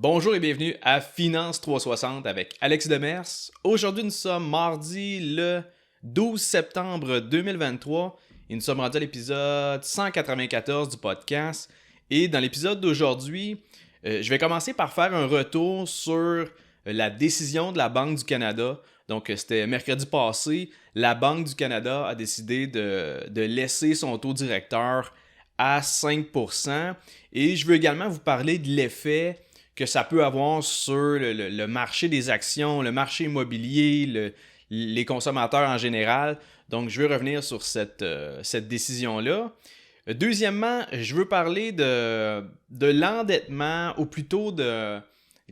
Bonjour et bienvenue à Finance 360 avec Alex Demers. Aujourd'hui, nous sommes mardi le 12 septembre 2023 et nous sommes rendus à l'épisode 194 du podcast. Et dans l'épisode d'aujourd'hui, je vais commencer par faire un retour sur la décision de la Banque du Canada. Donc, c'était mercredi passé, la Banque du Canada a décidé de laisser son taux directeur à 5%. Et je veux également vous parler de l'effet que ça peut avoir sur le marché des actions, le marché immobilier, les consommateurs en général. Donc, je veux revenir sur cette décision-là. Deuxièmement, je veux parler de l'endettement, ou plutôt de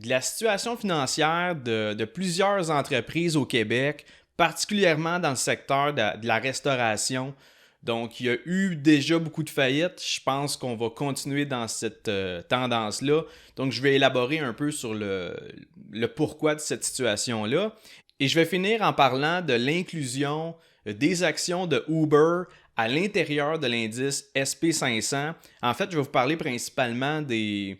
la situation financière de plusieurs entreprises au Québec, particulièrement dans le secteur de la restauration. Donc, il y a eu déjà beaucoup de faillites. Je pense qu'on va continuer dans cette tendance-là. Donc, je vais élaborer un peu sur le pourquoi de cette situation-là. Et je vais finir en parlant de l'inclusion des actions de Uber à l'intérieur de l'indice SP500. En fait, je vais vous parler principalement des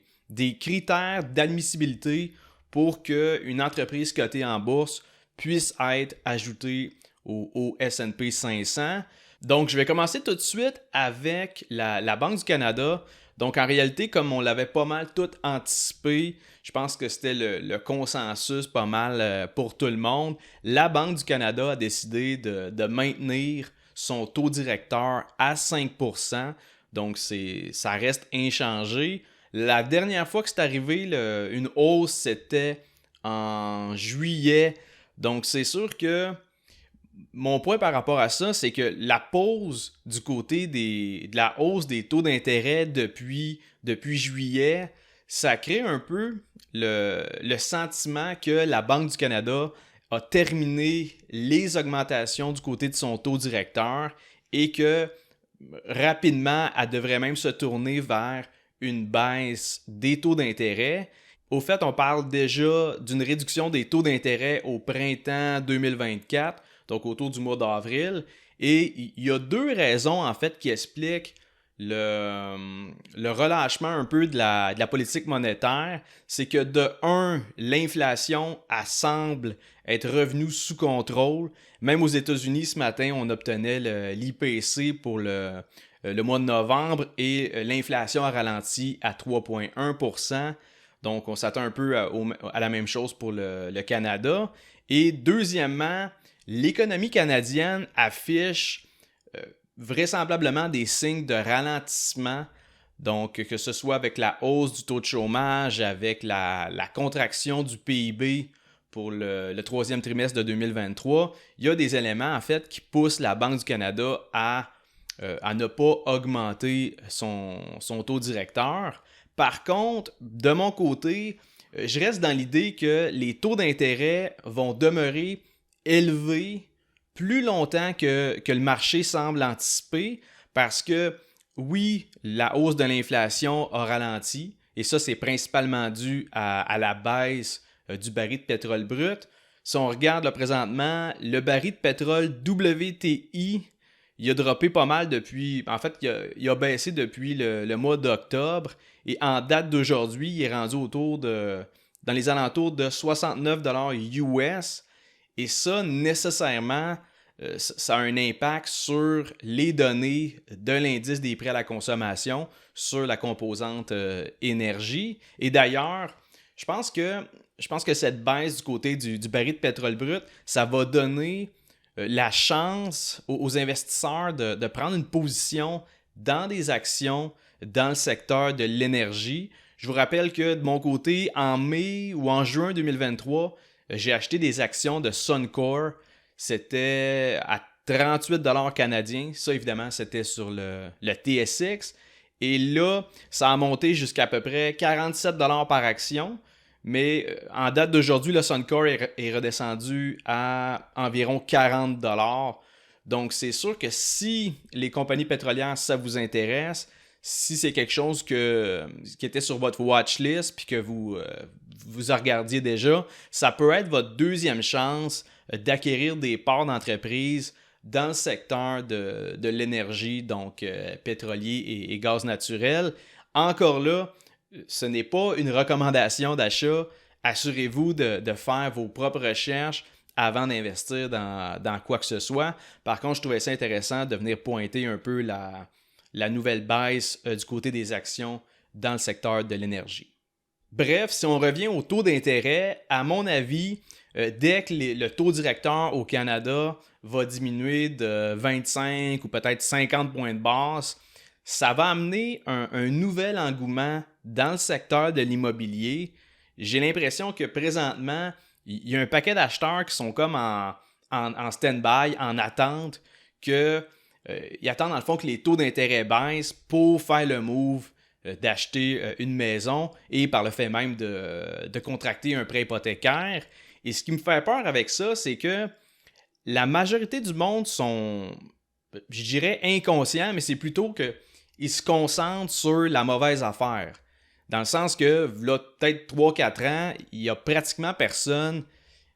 critères d'admissibilité pour qu'une entreprise cotée en bourse puisse être ajoutée au S&P 500. Donc, je vais commencer tout de suite avec la Banque du Canada. Donc, en réalité, comme on l'avait pas mal tout anticipé, je pense que c'était le consensus pas mal pour tout le monde. La Banque du Canada a décidé de maintenir son taux directeur à 5%. Donc, ça reste inchangé. La dernière fois que c'est arrivé, une hausse, c'était en juillet. Donc, c'est sûr que mon point par rapport à ça, c'est que la pause du côté de la hausse des taux d'intérêt depuis juillet, ça crée un peu le sentiment que la Banque du Canada a terminé les augmentations du côté de son taux directeur et que rapidement, elle devrait même se tourner vers une baisse des taux d'intérêt. Au fait, on parle déjà d'une réduction des taux d'intérêt au printemps 2024, donc autour du mois d'avril. Et il y a deux raisons, en fait, qui expliquent le relâchement un peu de la politique monétaire. C'est que de un, l'inflation, elle semble être revenue sous contrôle. Même aux États-Unis, ce matin, on obtenait l'IPC pour le mois de novembre et l'inflation a ralenti à 3,1%. Donc, on s'attend un peu à la même chose pour le Canada. Et deuxièmement, l'économie canadienne affiche vraisemblablement des signes de ralentissement. Donc, que ce soit avec la hausse du taux de chômage, avec la contraction du PIB pour le troisième trimestre de 2023, il y a des éléments, en fait, qui poussent la Banque du Canada à ne pas augmenter son taux directeur. Par contre, de mon côté, je reste dans l'idée que les taux d'intérêt vont demeurer élevés plus longtemps que le marché semble anticiper parce que, oui, la hausse de l'inflation a ralenti et ça, c'est principalement dû à la baisse du baril de pétrole brut. Si on regarde là, présentement, le baril de pétrole WTI, il a droppé pas mal depuis. En fait, il a baissé depuis le mois d'octobre. Et en date d'aujourd'hui, il est rendu dans les alentours de 69$ US. Et ça, nécessairement, ça a un impact sur les données de l'indice des prix à la consommation, sur la composante énergie. Et d'ailleurs, je pense que cette baisse du côté du baril de pétrole brut, ça va donner la chance aux investisseurs de prendre une position dans des actions dans le secteur de l'énergie. Je vous rappelle que de mon côté, en mai ou en juin 2023, j'ai acheté des actions de Suncor. C'était à 38$ canadiens. Ça, évidemment, c'était sur le TSX. Et là, ça a monté jusqu'à peu près 47$ par action. Mais en date d'aujourd'hui, le Suncor est redescendu à environ 40$. Donc, c'est sûr que si les compagnies pétrolières, ça vous intéresse, si c'est quelque chose qui était sur votre watchlist puis que vous regardiez déjà, ça peut être votre deuxième chance d'acquérir des parts d'entreprise dans le secteur de l'énergie, donc pétrolier et gaz naturel. Encore là, ce n'est pas une recommandation d'achat. Assurez-vous de faire vos propres recherches avant d'investir dans quoi que ce soit. Par contre, je trouvais ça intéressant de venir pointer un peu la nouvelle baisse du côté des actions dans le secteur de l'énergie. Bref, si on revient au taux d'intérêt, à mon avis, dès que le taux directeur au Canada va diminuer de 25 ou peut-être 50 points de base, ça va amener un nouvel engouement dans le secteur de l'immobilier. J'ai l'impression que présentement, il y a un paquet d'acheteurs qui sont comme en stand-by, en attente, ils attendent dans le fond que les taux d'intérêt baissent pour faire le move d'acheter une maison et par le fait même de contracter un prêt hypothécaire. Et ce qui me fait peur avec ça, c'est que la majorité du monde sont, je dirais, inconscients, mais c'est plutôt qu'ils se concentrent sur la mauvaise affaire. Dans le sens que, là, peut-être 3-4 ans, il n'y a pratiquement personne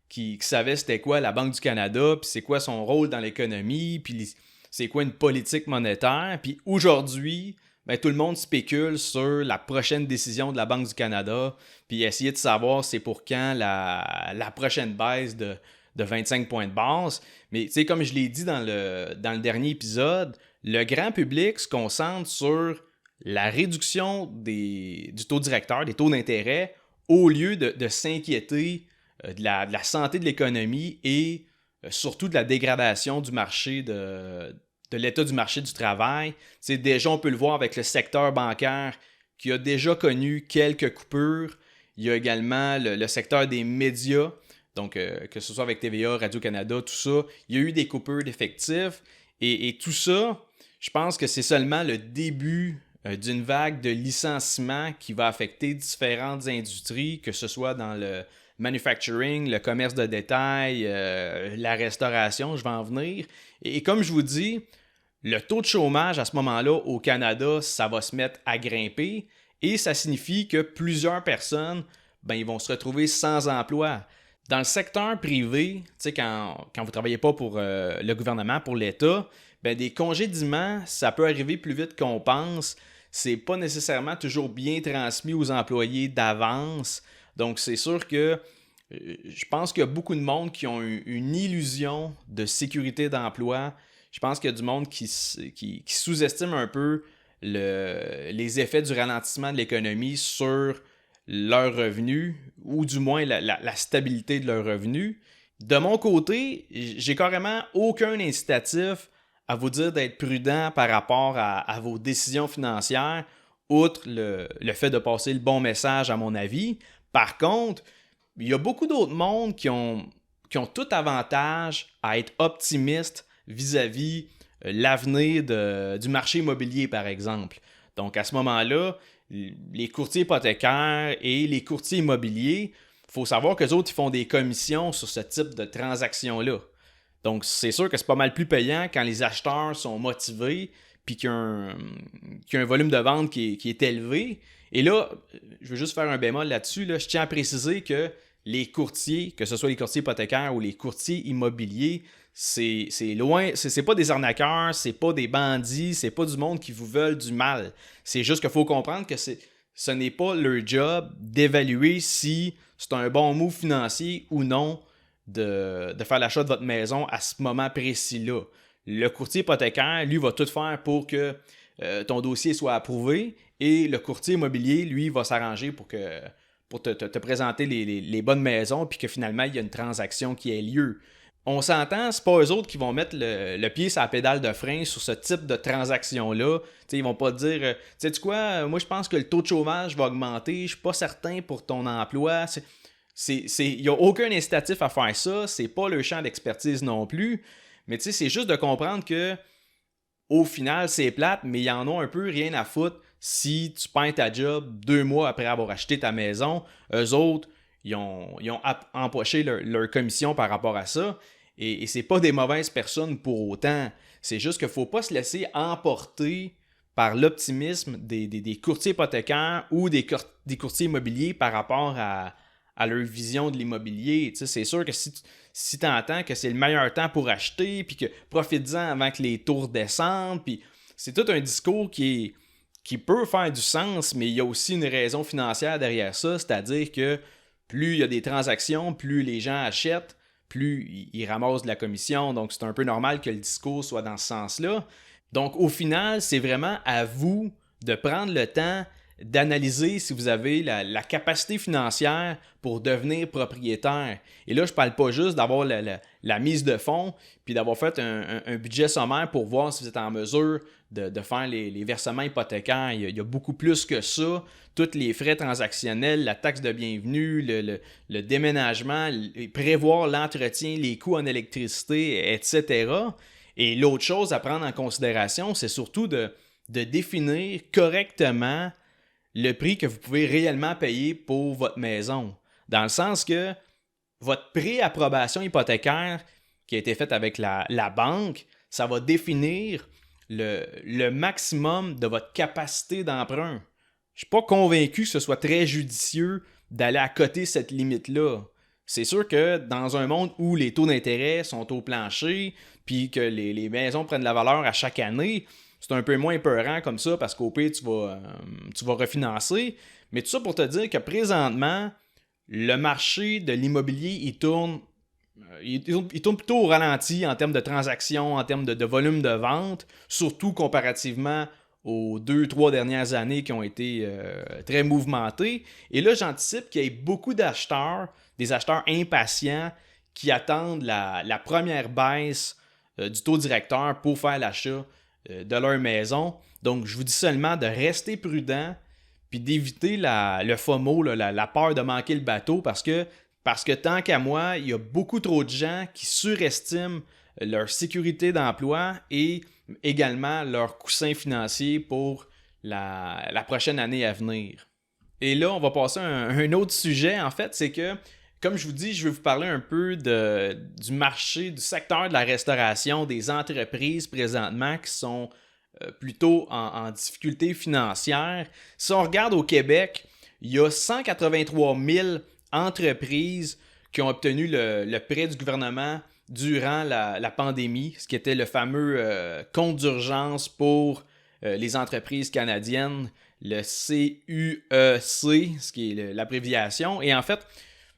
qui savait c'était quoi la Banque du Canada, puis c'est quoi son rôle dans l'économie, puis c'est quoi une politique monétaire. Puis aujourd'hui, ben, tout le monde spécule sur la prochaine décision de la Banque du Canada, puis essayer de savoir c'est pour quand la prochaine baisse de 25 points de base. Mais comme je l'ai dit dans le dernier épisode, le grand public se concentre sur la réduction du taux directeur, des taux d'intérêt, au lieu de s'inquiéter de la santé de l'économie et surtout de la dégradation du marché de l'état du marché du travail. Déjà, on peut le voir avec le secteur bancaire qui a déjà connu quelques coupures. Il y a également le secteur des médias, donc que ce soit avec TVA, Radio-Canada, tout ça. Il y a eu des coupures d'effectifs et tout ça, je pense que c'est seulement le début d'une vague de licenciements qui va affecter différentes industries, que ce soit dans le manufacturing, le commerce de détail, la restauration, je vais en venir. Et comme je vous dis, le taux de chômage à ce moment-là au Canada, ça va se mettre à grimper et ça signifie que plusieurs personnes, ils vont se retrouver sans emploi. Dans le secteur privé, quand vous ne travaillez pas pour le gouvernement, pour l'État, des congédiements, ça peut arriver plus vite qu'on pense. C'est pas nécessairement toujours bien transmis aux employés d'avance. Donc, c'est sûr que je pense qu'il y a beaucoup de monde qui ont une illusion de sécurité d'emploi. Je pense qu'il y a du monde qui sous-estime un peu les effets du ralentissement de l'économie sur leurs revenus, ou du moins la stabilité de leurs revenus. De mon côté, j'ai carrément aucun incitatif à vous dire d'être prudent par rapport à vos décisions financières, outre le fait de passer le bon message, à mon avis. Par contre, il y a beaucoup d'autres mondes qui ont tout avantage à être optimistes vis-à-vis l'avenir du marché immobilier, par exemple. Donc, à ce moment-là, les courtiers hypothécaires et les courtiers immobiliers, il faut savoir qu'eux autres, ils font des commissions sur ce type de transactions-là. Donc, c'est sûr que c'est pas mal plus payant quand les acheteurs sont motivés puis qu'il y a un volume de vente qui est élevé. Et là, je veux juste faire un bémol là-dessus. Là. Je tiens à préciser que les courtiers, que ce soit les courtiers hypothécaires ou les courtiers immobiliers, c'est loin, c'est pas des arnaqueurs, c'est pas des bandits, c'est pas du monde qui vous veulent du mal. C'est juste qu'il faut comprendre que ce n'est pas leur job d'évaluer si c'est un bon move financier ou non de faire l'achat de votre maison à ce moment précis-là. Le courtier hypothécaire, lui, va tout faire pour que ton dossier soit approuvé et le courtier immobilier, lui, va s'arranger pour te présenter les bonnes maisons puis que finalement, il y a une transaction qui ait lieu. On s'entend, c'est pas eux autres qui vont mettre le pied sur la pédale de frein sur ce type de transaction-là. T'sais, ils vont pas te dire sais-tu quoi, moi je pense que le taux de chômage va augmenter, je suis pas certain pour ton emploi. Il n'y a aucun incitatif à faire ça, c'est pas le champ d'expertise non plus. Mais c'est juste de comprendre que au final, c'est plate, mais ils en ont un peu rien à foutre si tu perds ta job 2 mois après avoir acheté ta maison. Eux autres, ils ont empoché leur commission par rapport à ça. Et c'est pas des mauvaises personnes pour autant. C'est juste qu'il ne faut pas se laisser emporter par l'optimisme des courtiers hypothécaires ou des courtiers immobiliers par rapport à leur vision de l'immobilier. C'est sûr que si tu entends que c'est le meilleur temps pour acheter, puis que profite-en avant que les taux descendent, puis c'est tout un discours qui qui peut faire du sens, mais il y a aussi une raison financière derrière ça, c'est-à-dire que plus il y a des transactions, plus les gens achètent, plus ils ramassent de la commission. Donc, c'est un peu normal que le discours soit dans ce sens-là. Donc, au final, c'est vraiment à vous de prendre le temps d'analyser si vous avez la capacité financière pour devenir propriétaire. Et là, je ne parle pas juste d'avoir la mise de fonds puis d'avoir fait un budget sommaire pour voir si vous êtes en mesure de faire les versements hypothécaires. Il y a beaucoup plus que ça. Tous les frais transactionnels, la taxe de bienvenue, le déménagement, prévoir l'entretien, les coûts en électricité, etc. Et l'autre chose à prendre en considération, c'est surtout de définir correctement le prix que vous pouvez réellement payer pour votre maison. Dans le sens que votre pré-approbation hypothécaire qui a été faite avec la banque, ça va définir le maximum de votre capacité d'emprunt. Je ne suis pas convaincu que ce soit très judicieux d'aller à côté de cette limite-là. C'est sûr que dans un monde où les taux d'intérêt sont au plancher, puis que les maisons prennent de la valeur à chaque année, c'est un peu moins épeurant comme ça parce qu'au pire, tu vas refinancer. Mais tout ça pour te dire que présentement, le marché de l'immobilier, il tourne plutôt au ralenti en termes de transactions, en termes de volume de vente, surtout comparativement aux 2-3 dernières années qui ont été très mouvementées. Et là, j'anticipe qu'il y ait beaucoup d'acheteurs, des acheteurs impatients qui attendent la première baisse du taux directeur pour faire l'achat de leur maison. Donc, je vous dis seulement de rester prudent puis d'éviter le FOMO, la peur de manquer le bateau parce que tant qu'à moi, il y a beaucoup trop de gens qui surestiment leur sécurité d'emploi et également leur coussin financier pour la prochaine année à venir. Et là, on va passer à un autre sujet, en fait, c'est que, comme je vous dis, je vais vous parler un peu du marché, du secteur de la restauration, des entreprises présentement qui sont plutôt en difficulté financière. Si on regarde au Québec, il y a 183 000 entreprises qui ont obtenu le prêt du gouvernement durant la pandémie, ce qui était le fameux compte d'urgence pour les entreprises canadiennes, le CUEC, ce qui est l'abréviation. Et en fait,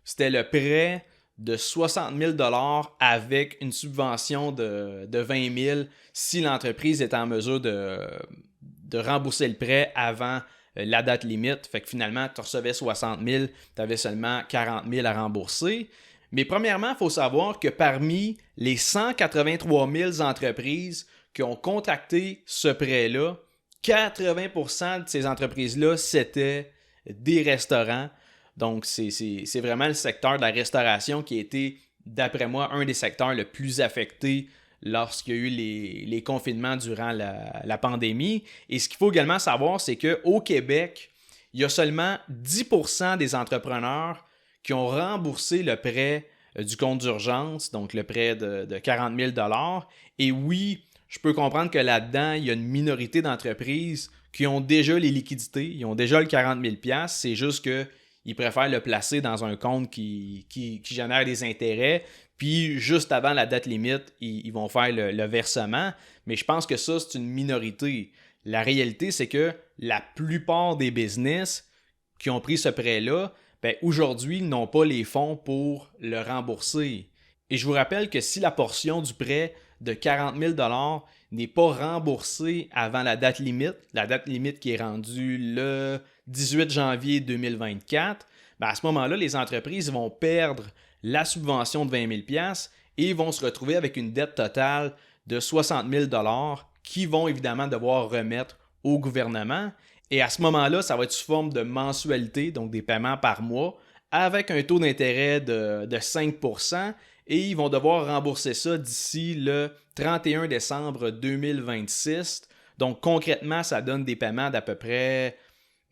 c'était le prêt de 60 000 $ avec une subvention de 20 000 si l'entreprise est en mesure de rembourser le prêt avant la date limite. Fait que finalement, tu recevais 60 000, tu avais seulement 40 000 à rembourser. Mais premièrement, il faut savoir que parmi les 183 000 entreprises qui ont contacté ce prêt-là, 80% de ces entreprises-là, c'était des restaurants. Donc, c'est vraiment le secteur de la restauration qui a été, d'après moi, un des secteurs le plus affectés lorsqu'il y a eu les confinements durant la pandémie. Et ce qu'il faut également savoir, c'est qu'au Québec, il y a seulement 10% des entrepreneurs qui ont remboursé le prêt du compte d'urgence, donc le prêt de 40 000 $. Et oui, je peux comprendre que là-dedans, il y a une minorité d'entreprises qui ont déjà les liquidités, ils ont déjà le 40 000 $. C'est juste qu'ils préfèrent le placer dans un compte qui génère des intérêts. Puis, juste avant la date limite, ils vont faire le versement. Mais je pense que ça, c'est une minorité. La réalité, c'est que la plupart des business qui ont pris ce prêt-là, aujourd'hui, ils n'ont pas les fonds pour le rembourser. Et je vous rappelle que si la portion du prêt de 40 000 $ n'est pas remboursée avant la date limite qui est rendue le 18 janvier 2024, à ce moment-là, les entreprises vont perdre la subvention de 20 000 $ et vont se retrouver avec une dette totale de 60 000 $ qu'ils vont évidemment devoir remettre au gouvernement. Et à ce moment-là, ça va être sous forme de mensualité, donc des paiements par mois, avec un taux d'intérêt de 5%, et ils vont devoir rembourser ça d'ici le 31 décembre 2026. Donc concrètement, ça donne des paiements d'à peu près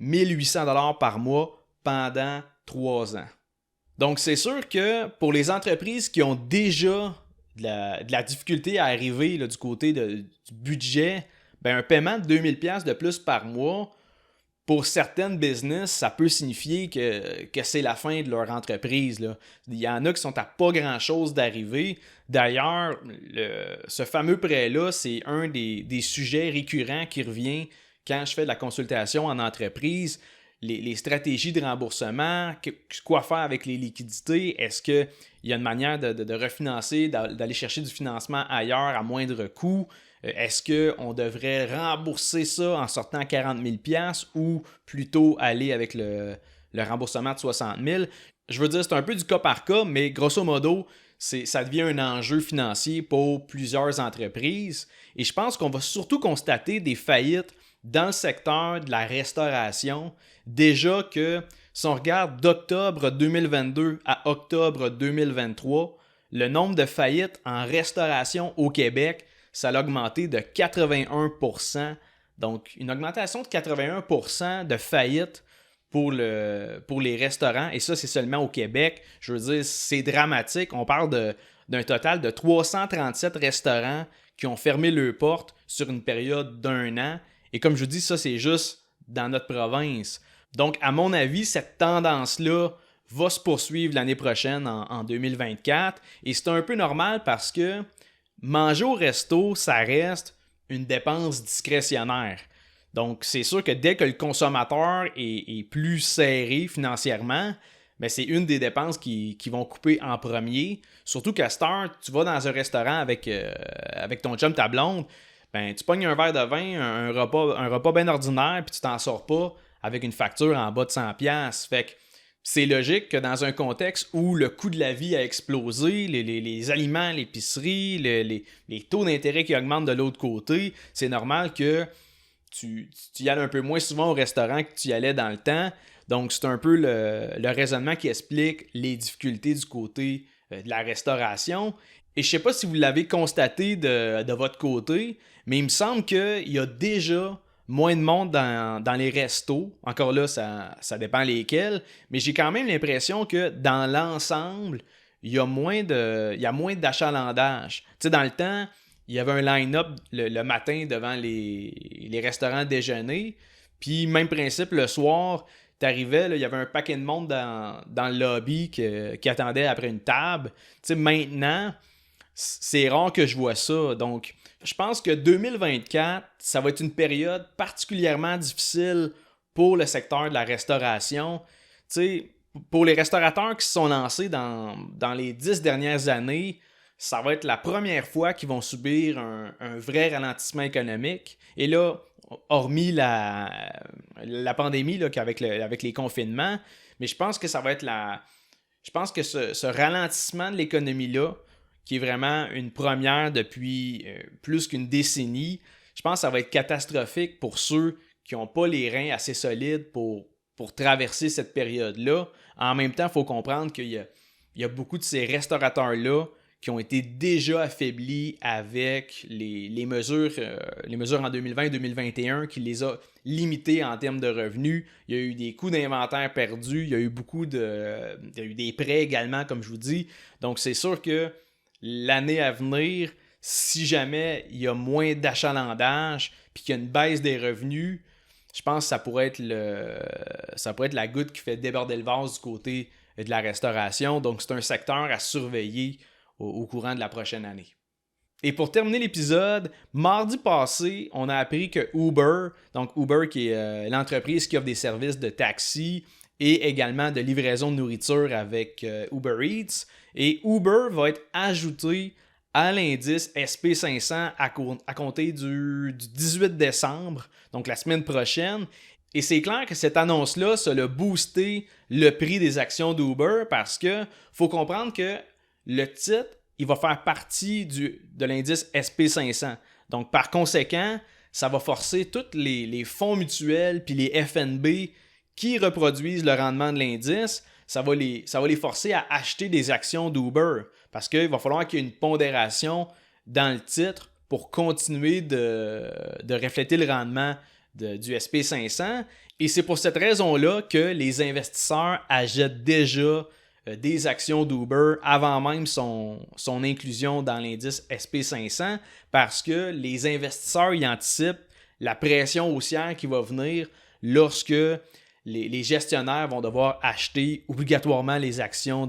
1 800 $ par mois pendant 3 ans. Donc c'est sûr que pour les entreprises qui ont déjà de la difficulté à arriver là, du côté du budget, un paiement de 2 000 $ de plus par mois, pour certaines business, ça peut signifier que c'est la fin de leur entreprise, là. Il y en a qui sont à pas grand-chose d'arriver. D'ailleurs, ce fameux prêt-là, c'est un des sujets récurrents qui revient quand je fais de la consultation en entreprise, les stratégies de remboursement, quoi faire avec les liquidités, est-ce qu'il y a une manière de refinancer, d'aller chercher du financement ailleurs à moindre coût? Est-ce qu'on devrait rembourser ça en sortant 40 000 $ ou plutôt aller avec le remboursement de 60 000? Je veux dire, c'est un peu du cas par cas, mais grosso modo, ça devient un enjeu financier pour plusieurs entreprises. Et je pense qu'on va surtout constater des faillites dans le secteur de la restauration. Déjà que si on regarde d'octobre 2022 à octobre 2023, le nombre de faillites en restauration au Québec, ça a augmenté de 81%. Donc, une augmentation de 81% de faillites pour les restaurants. Et ça, c'est seulement au Québec. Je veux dire, c'est dramatique. On parle d'un total de 337 restaurants qui ont fermé leurs portes sur une période d'1 an. Et comme je vous dis, ça, c'est juste dans notre province. Donc, à mon avis, cette tendance-là va se poursuivre l'année prochaine en 2024. Et c'est un peu normal parce que manger au resto, ça reste une dépense discrétionnaire. Donc, c'est sûr que dès que le consommateur est plus serré financièrement, ben c'est une des dépenses qui vont couper en premier. Surtout qu'à cette heure, tu vas dans un restaurant avec ton chum, ta blonde, ben tu pognes un verre de vin, un repas bien ordinaire, puis tu t'en sors pas avec une facture en bas de 100$. Fait que c'est logique que dans un contexte où le coût de la vie a explosé, les aliments, l'épicerie, les taux d'intérêt qui augmentent de l'autre côté, c'est normal que tu y ailles un peu moins souvent au restaurant que tu y allais dans le temps. Donc, c'est un peu le raisonnement qui explique les difficultés du côté de la restauration. Et je ne sais pas si vous l'avez constaté de votre côté, mais il me semble qu'il y a déjà moins de monde dans les restos. Encore là, ça dépend lesquels. Mais j'ai quand même l'impression que dans l'ensemble, il y a moins d'achalandage. Tu sais, dans le temps, il y avait un line-up le matin devant les restaurants déjeuner. Puis, même principe, le soir, t'arrivais, il y avait un paquet de monde dans le lobby qui attendait après une table. Tu sais, maintenant, c'est rare que je vois ça. Donc, je pense que 2024, ça va être une période particulièrement difficile pour le secteur de la restauration. Tu sais, pour les restaurateurs qui se sont lancés dans les 10 dernières années, ça va être la première fois qu'ils vont subir un vrai ralentissement économique. Et là, hormis la pandémie là, avec les confinements, mais je pense que ça va être je pense que ce ralentissement de l'économie-là, qui est vraiment une première depuis plus qu'une décennie, je pense que ça va être catastrophique pour ceux qui n'ont pas les reins assez solides pour traverser cette période-là. En même temps, il faut comprendre qu'il y a beaucoup de ces restaurateurs-là qui ont été déjà affaiblis avec les mesures en 2020 et 2021 qui les a limités en termes de revenus. Il y a eu des coûts d'inventaire perdus, il y a eu il y a eu des prêts également, comme je vous dis. Donc, c'est sûr que l'année à venir, si jamais il y a moins d'achalandage puis qu'il y a une baisse des revenus, je pense que ça pourrait être la goutte qui fait déborder le vase du côté de la restauration. Donc, c'est un secteur à surveiller au courant de la prochaine année. Et pour terminer l'épisode, mardi passé, on a appris que Uber, donc Uber qui est l'entreprise qui offre des services de taxi et également de livraison de nourriture avec Uber Eats, et Uber va être ajouté à l'indice SP500 à compter du 18 décembre, donc la semaine prochaine. Et c'est clair que cette annonce-là, ça a boosté le prix des actions d'Uber parce que faut comprendre que le titre, il va faire partie de l'indice SP500. Donc, par conséquent, ça va forcer tous les fonds mutuels puis les FNB qui reproduisent le rendement de l'indice, ça va les forcer à acheter des actions d'Uber parce qu'il va falloir qu'il y ait une pondération dans le titre pour continuer de refléter le rendement du SP500. Et c'est pour cette raison-là que les investisseurs achètent déjà des actions d'Uber avant même son inclusion dans l'indice SP500 parce que les investisseurs y anticipent la pression haussière qui va venir lorsque les gestionnaires vont devoir acheter obligatoirement les actions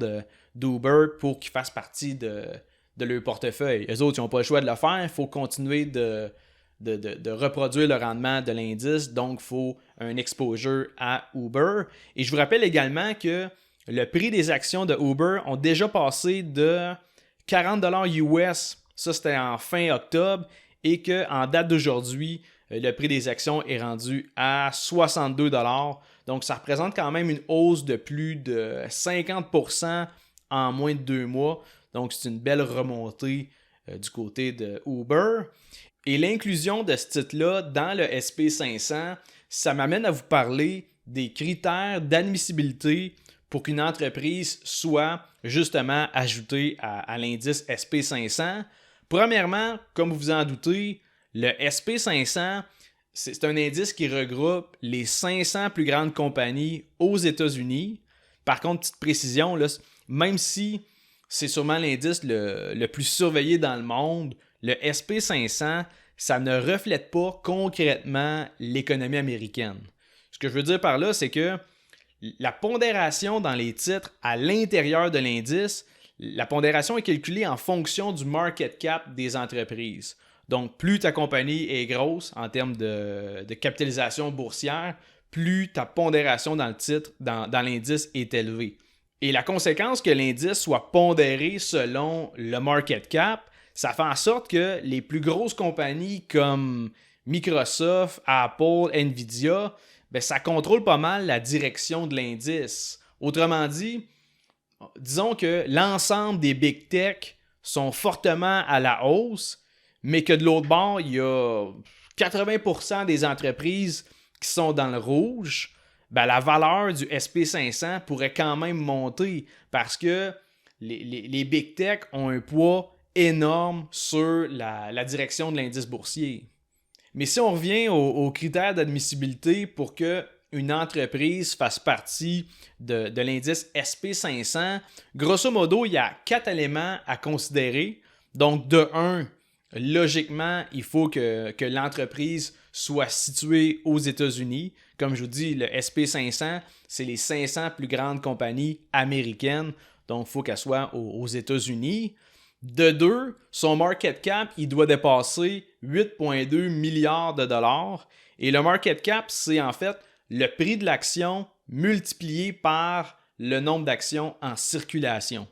d'Uber pour qu'ils fassent partie de leur portefeuille. Eux autres, ils n'ont pas le choix de le faire. Il faut continuer de de reproduire le rendement de l'indice, donc il faut un exposure à Uber. Et je vous rappelle également que le prix des actions de Uber ont déjà passé de 40$ US, ça c'était en fin octobre, et qu'en date d'aujourd'hui, le prix des actions est rendu à 62$. Donc ça représente quand même une hausse de plus de 50% en moins de 2 mois. Donc c'est une belle remontée du côté de Uber. Et l'inclusion de ce titre-là dans le SP500, ça m'amène à vous parler des critères d'admissibilité pour qu'une entreprise soit justement ajoutée à l'indice SP500. Premièrement, comme vous vous en doutez, le SP500, c'est un indice qui regroupe les 500 plus grandes compagnies aux États-Unis. Par contre, petite précision, là, même si c'est sûrement l'indice le plus surveillé dans le monde, le SP500, ça ne reflète pas concrètement l'économie américaine. Ce que je veux dire par là, c'est que la pondération dans les titres à l'intérieur de l'indice, la pondération est calculée en fonction du market cap des entreprises. Donc, plus ta compagnie est grosse en termes de capitalisation boursière, plus ta pondération dans le titre, dans l'indice est élevée. Et la conséquence que l'indice soit pondéré selon le market cap, ça fait en sorte que les plus grosses compagnies comme Microsoft, Apple, Nvidia, ça contrôle pas mal la direction de l'indice. Autrement dit, disons que l'ensemble des big tech sont fortement à la hausse, mais que de l'autre bord, il y a 80% des entreprises qui sont dans le rouge. La valeur du SP500 pourrait quand même monter parce que les big tech ont un poids énorme sur la direction de l'indice boursier. Mais si on revient aux critères d'admissibilité pour qu'une entreprise fasse partie de l'indice SP500, grosso modo, il y a 4 éléments à considérer. Donc, de 1, logiquement, il faut que l'entreprise soit située aux États-Unis. Comme je vous dis, le SP500, c'est les 500 plus grandes compagnies américaines. Donc, il faut qu'elle soit aux États-Unis. De 2, son market cap, il doit dépasser 8,2 milliards de dollars. Et le market cap, c'est en fait le prix de l'action multiplié par le nombre d'actions en circulation.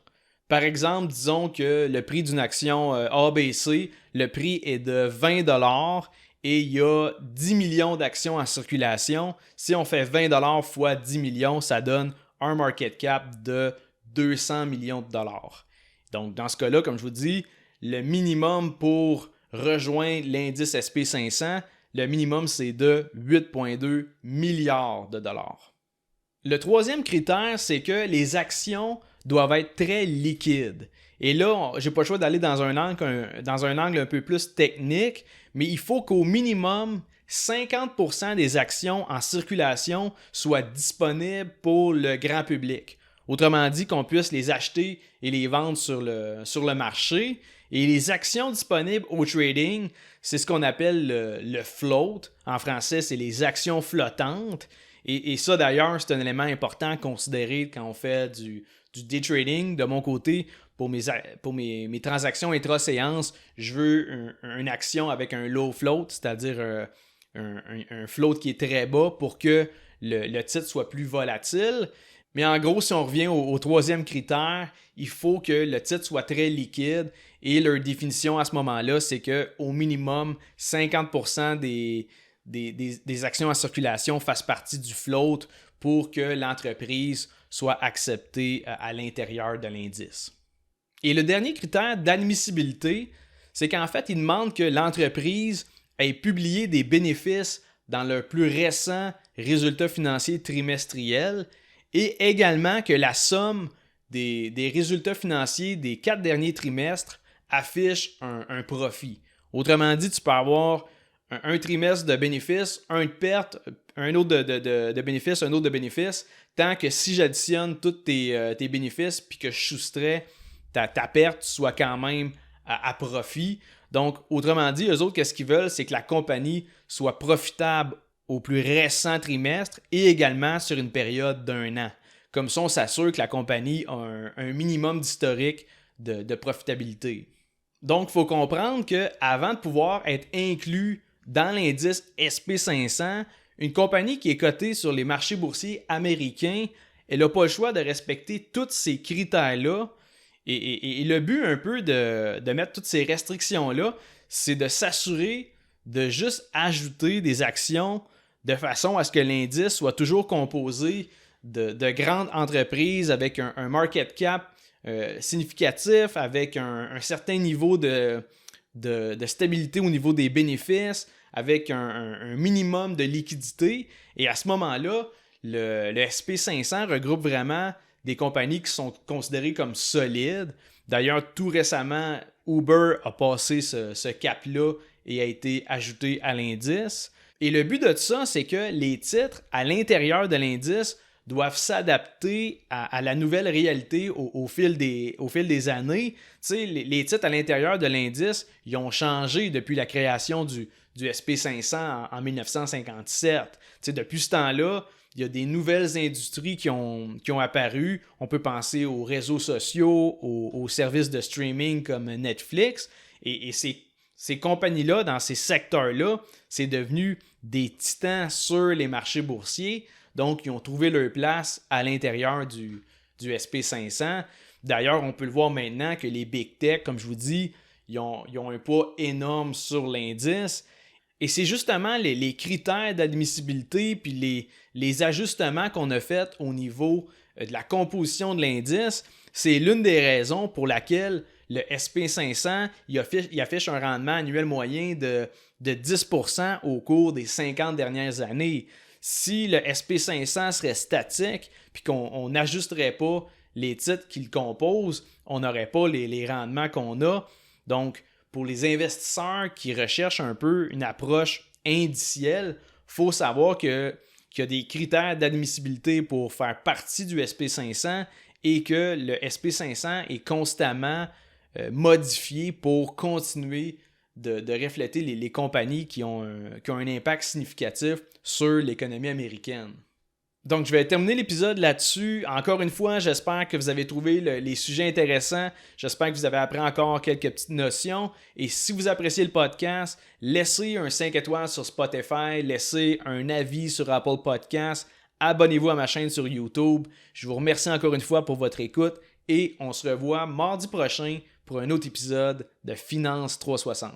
Par exemple, disons que le prix d'une action ABC, le prix est de 20$ et il y a 10 millions d'actions en circulation. Si on fait 20$ fois 10 millions, ça donne un market cap de 200 millions de dollars. Donc, dans ce cas-là, comme je vous dis, le minimum pour rejoindre l'indice SP500, le minimum, c'est de 8,2 milliards de dollars. Le troisième critère, c'est que les actions doivent être très liquides. Et là, j'ai pas le choix d'aller dans un angle un peu plus technique, mais il faut qu'au minimum, 50% des actions en circulation soient disponibles pour le grand public. Autrement dit, qu'on puisse les acheter et les vendre sur le marché. Et les actions disponibles au trading, c'est ce qu'on appelle le float. En français, c'est les actions flottantes. Et ça, d'ailleurs, c'est un élément important à considérer quand on fait du day trading. De mon côté, pour mes transactions intra-séance, je veux une action avec un low float, c'est-à-dire un float qui est très bas pour que le titre soit plus volatile. Mais en gros, si on revient au troisième critère, il faut que le titre soit très liquide et leur définition à ce moment-là, c'est qu'au minimum, 50% des actions en circulation fassent partie du float pour que l'entreprise soit acceptée à l'intérieur de l'indice. Et le dernier critère d'admissibilité, c'est qu'en fait, il demande que l'entreprise ait publié des bénéfices dans leur plus récent résultat financier trimestriel et également que la somme des résultats financiers des 4 derniers trimestres affiche un profit. Autrement dit, tu peux avoir un trimestre de bénéfices, un de perte, un autre de bénéfices, un autre de bénéfices, tant que si j'additionne tous tes bénéfices puis que je soustrais ta perte, tu sois quand même à profit. Donc, autrement dit, eux autres, qu'est-ce qu'ils veulent, c'est que la compagnie soit profitable au plus récent trimestre et également sur une période d'1 an. Comme ça, on s'assure que la compagnie a un minimum d'historique de profitabilité. Donc, il faut comprendre qu'avant de pouvoir être inclus dans l'indice SP500, une compagnie qui est cotée sur les marchés boursiers américains, elle n'a pas le choix de respecter tous ces critères-là. Et le but un peu de mettre toutes ces restrictions-là, c'est de s'assurer de juste ajouter des actions de façon à ce que l'indice soit toujours composé de grandes entreprises avec un market cap significatif, avec un certain niveau de stabilité au niveau des bénéfices, avec un minimum de liquidité. Et à ce moment-là, le SP500 regroupe vraiment des compagnies qui sont considérées comme solides. D'ailleurs, tout récemment, Uber a passé ce cap-là et a été ajouté à l'indice. Et le but de ça, c'est que les titres à l'intérieur de l'indice doivent s'adapter à la nouvelle réalité au fil des années. Tu sais, les titres à l'intérieur de l'indice, ils ont changé depuis la création du SP500 en 1957. Tu sais, depuis ce temps-là, il y a des nouvelles industries qui ont apparu. On peut penser aux réseaux sociaux, aux services de streaming comme Netflix. Et ces compagnies-là, dans ces secteurs-là, c'est devenu des titans sur les marchés boursiers. Donc, ils ont trouvé leur place à l'intérieur du SP500. D'ailleurs, on peut le voir maintenant que les big tech, comme je vous dis, ils ont un poids énorme sur l'indice. Et c'est justement les critères d'admissibilité puis les ajustements qu'on a faits au niveau de la composition de l'indice. C'est l'une des raisons pour laquelle le SP500 il affiche un rendement annuel moyen de 10% au cours des 50 dernières années. Si le SP500 serait statique puis qu'on n'ajusterait pas les titres qui le composent, on n'aurait pas les rendements qu'on a. Donc, pour les investisseurs qui recherchent un peu une approche indicielle, il faut savoir qu'il y a des critères d'admissibilité pour faire partie du SP500 et que le SP500 est constamment modifié pour continuer de refléter les compagnies qui ont un impact significatif sur l'économie américaine. Donc, je vais terminer l'épisode là-dessus. Encore une fois, j'espère que vous avez trouvé les sujets intéressants. J'espère que vous avez appris encore quelques petites notions. Et si vous appréciez le podcast, laissez un 5 étoiles sur Spotify, laissez un avis sur Apple Podcasts, abonnez-vous à ma chaîne sur YouTube. Je vous remercie encore une fois pour votre écoute et on se revoit mardi prochain pour un autre épisode de Finance 360.